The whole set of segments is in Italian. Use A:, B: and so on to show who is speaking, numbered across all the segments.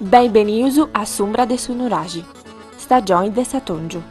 A: Bem-vindos à Sombra de Sunuragi, stagione de Satonjo.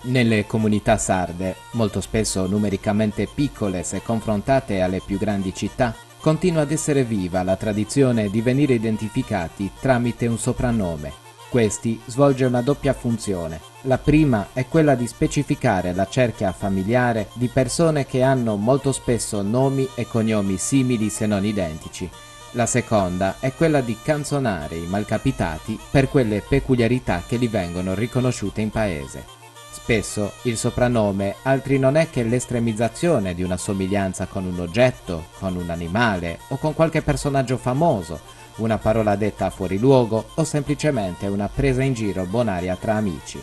B: Nelle comunità sarde, molto spesso numericamente piccole se confrontate alle più grandi città, continua ad essere viva la tradizione di venire identificati tramite un soprannome. Questi svolge una doppia funzione. La prima è quella di specificare la cerchia familiare di persone che hanno molto spesso nomi e cognomi simili se non identici. La seconda è quella di canzonare i malcapitati per quelle peculiarità che gli vengono riconosciute in paese. Spesso il soprannome altri non è che l'estremizzazione di una somiglianza con un oggetto, con un animale o con qualche personaggio famoso, una parola detta fuori luogo o semplicemente una presa in giro bonaria tra amici.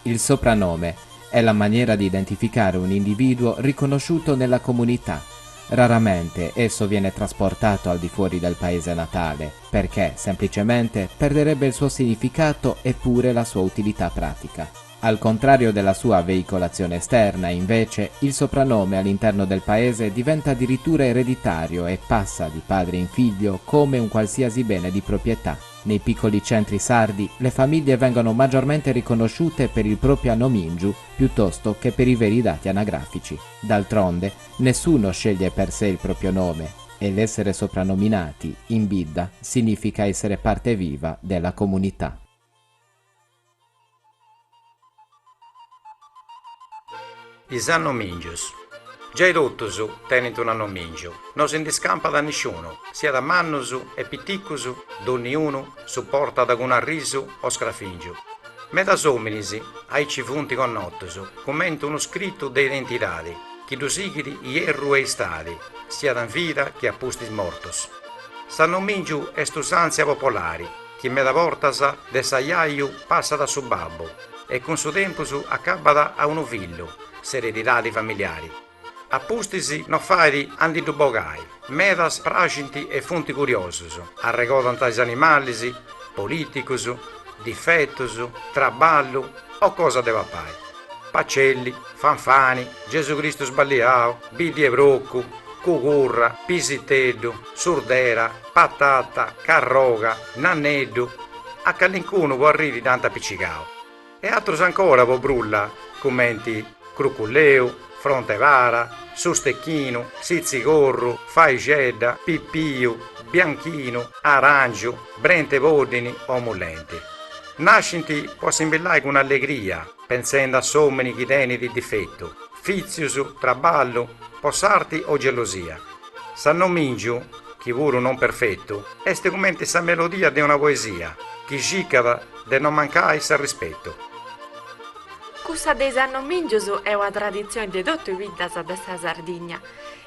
B: Il soprannome è la maniera di identificare un individuo riconosciuto nella comunità. Raramente esso viene trasportato al di fuori del paese natale, perché semplicemente perderebbe il suo significato e pure la sua utilità pratica. Al contrario della sua veicolazione esterna, invece, il soprannome all'interno del paese diventa addirittura ereditario e passa di padre in figlio come un qualsiasi bene di proprietà. Nei piccoli centri sardi le famiglie vengono maggiormente riconosciute per il proprio anomingiu piuttosto che per i veri dati anagrafici. D'altronde, nessuno sceglie per sé il proprio nome e l'essere soprannominati in bidda significa essere parte viva della comunità.
C: Is annomingius. Già i dottosu tenent un annomingio, non si indiscampa da nessuno, sia da mannusu e pitticusu, d'ognuno supporta da un arrisu o scrafingio. Medas hominisi, ai cifunti connottosu, commenta uno scritto de identitadi, chi dusighidi ierru e stadi, sia da vita che a pustis mortos. S'annomingiu est usanzia popolari, chi meda portasa de saiaiu passa da su babbo, e con suo tempusu accabada a uno figlio, sereditadi familiari. Appustisi no fai andi du bogai, medas pracinti e fonti curiosus, arregodant as animalisi, politicus, difettus, traballu o cosa de papai. Pacelli, fanfani, Gesù Cristo sbagliao, bidi e broccu, cucurra, pisiteddu, surdera, patata, carroga, nanneddu, a callincuno può arrivi tanta piccicao. E altros ancora può brulla, commenti cruculleu, frontevara, sustecchino, sizzigorru, faigedda, pippiu, bianchino, arangiu, brente vodini o mullenti. Nascinti può simbillare con allegria, pensando a sommeni chi teni di difetto, fiziusu, traballo, possarti o gelosia. S'annomingiu, chi puru non perfetto, est commenti sa melodia di una poesia, chi scicada de non mancare al rispetto.
D: Cussa dei annomingius è una tradizione di tutte i vidas desta Sardigna.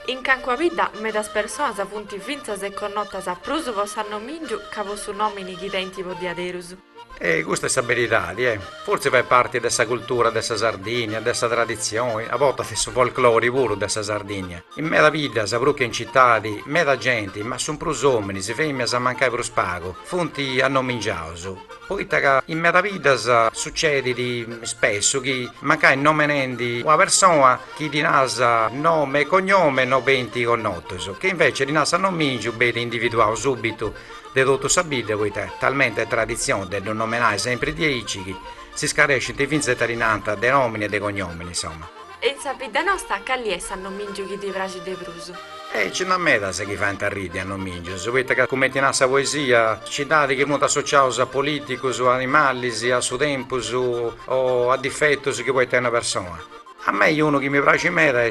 D: In canqua vida, medas personas funti vinzas e connotas a prusu vos annomingiu ca vos nomini chi denti di aderus.
C: E questa è stabilità, forse fa parte dessa cultura dessa Sardegna, dessa tradizione, a volte è su folklore pure dessa Sardegna. In meda vita, saprucchia in città, meda gente, ma son prus uomini, si femmias a mancare pro spago, fonti a non mingiausu. Poi in meda vita succede di spesso che mancai nomenendi una persona che di nasa nome e cognome no benti connottoso, che invece di nasa non mingio bene individuato subito de tutto sabide, poiché talmente è tradizione di non nominare sempre 10 che si scaresce di finze tarinanta de nomini e de cognomi, insomma.
D: E in sapida nostra calli è annomingiu chi di vragi de prusu.
C: E c'è una meta se chi fa intarridi a nomingiu, sapete che come in assa poesia ci date che molto associato a politicus, a animali, a suo tempus o a difettos che può essere una persona. A me uno che mi piace meta è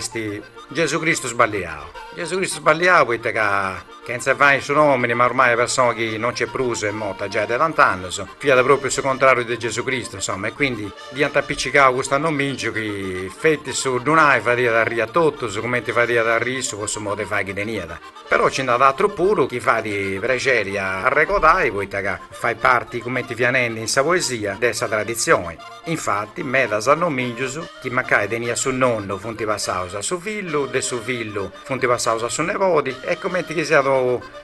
C: Gesù Cristo sbagliato. Gesù Cristo sbagliato perché che non si fa il suo nome, ma ormai è persona che non c'è pruso e morta già da tant'anni, fiata proprio il contrario di Gesù Cristo, insomma, e quindi diventa appiccicato questo annomincio che fetti su Dunai faria da ria tutto, su come ti faria da riso, questo modo di fare che denieta. Però c'è un altro puro che fa di pregeri a recordare, perché fai parte come ti vianendo in sa poesia dessa tradizione. Infatti, medas annomingius, che magari tenia sul nonno, funti passato a suo figlio, de suo figlio, funti passato a suo nepoti, e come ti sia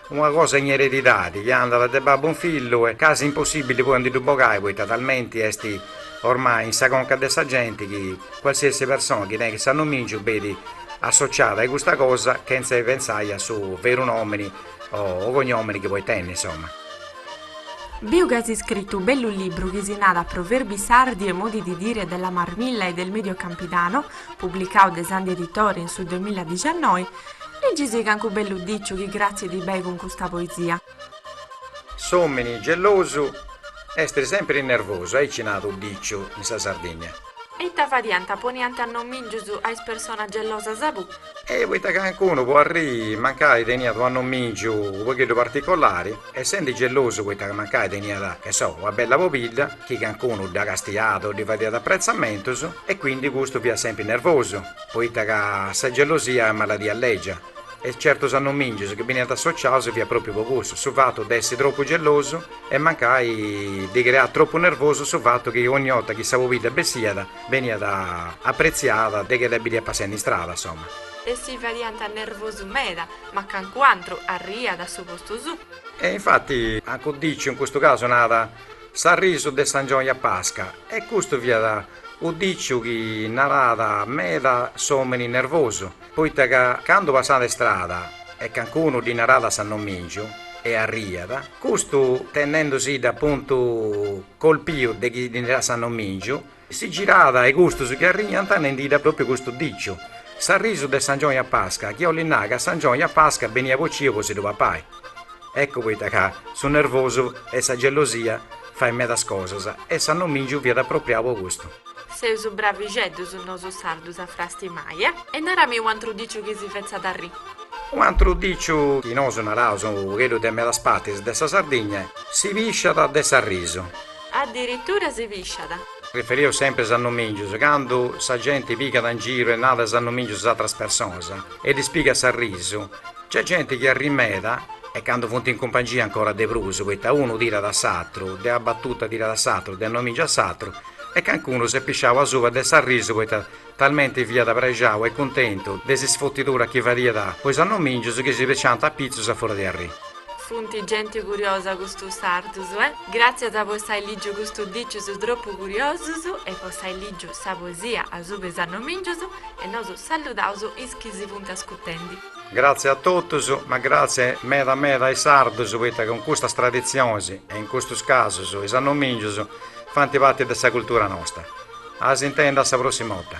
C: una cosa in eredità, che anda da babbo un figlio e casi impossibili poi non ti bucare, poi talmente esti ormai in saconca dessa gente che qualsiasi persona che sanno minchio vedi associata a questa cosa che non si pensare su vero nomini o cognomini che puoi tenere, insomma.
D: Biugasi scritto un bello libro che si nada proverbi sardi e modi di dire della Marmilla e del Medio Campidano, pubblicato da Sandi Editori in sul 2019, leggisi anche un bello diccio che grazie di bei con questa poesia.
C: Sommini geloso, essere sempre nervoso, hai cinato un diccio in sa Sardegna.
D: E ta varianta poniante a non mingiusu a persona gelosa sabu.
C: E vuoi che qualcuno può arrivare, mancare teniato a non mingio un pochino particolari, e senti geloso vuoi che mancare teniata, che so, una bella bobiglia, che qualcuno da castiato, di varia d'apprezzamento, e quindi questo via sempre nervoso, poi che sa gelosia è malattia leggia. E certo sanno mingio che viene associato via proprio con questo, sul fatto di essere troppo geloso e mancai di creare troppo nervoso sul fatto che ogni volta che stavo vita bessiata veniva apprezzata di che debiti passare in strada, insomma.
D: E si varianta nervoso meda, ma canquantro arria da suo posto su.
C: E infatti, anche dice in questo caso nata sorriso de San Gioia a Pasca, e questo via da o dice che narrata meda someni nervoso, poi che quando passate strada e qualcuno di narrata sanno mingio e arriada, questo tenendosi da appunto colpito di chi di narrata sanno mingio, si girava e gusto su che arriva e indita proprio questo dicio. Sorriso de San Gioia a Pasca, che ho l'innaga San Gioia a Pasca veniva vocio così dove pai. Ecco poi che sono nervoso e sa gelosia fa in meda scosa e sanno mingio via da proprio gusto.
D: Sei su bravi geddu su noso sardu sa frasti maia, e narami un altro dicio che si fezza da ri.
C: Un altro dicio che non sono rauso, quello de meda spatis dessa Sardegna, si viscia da de sorriso.
D: Addirittura si visciada.
C: Riferio sempre a Sanno Mingio, quando sa gente pica da in giro e nada Sanno Mingio sa altre persone e ti spiega sorriso, c'è gente che arrimeda e quando funti in compagnia ancora de bruso, questa uno tira da satro, de a battuta tira da satro, de non mingia satro, e qualcuno si pisciava sopra del sorriso, questa talmente via da pregiavo e contento, desi sfottitura che varia da, poi Sanno Mingio che si piccianta a pizzo fuori di arri.
D: Funti gente curiosa gusto sardus, Grazie a vostai ligio gusto diciusu troppo curiosus e vostai ligio sa poesia a sube Sanno Mingiosu e nosu saludausu ischisi funta scutendi.
C: Grazie a tutti, ma grazie meda ai sardos, che con questa tradizione e in questo caso i Sanno Mingiosu fanno parte della cultura nostra. A si intenda, alla prossima volta.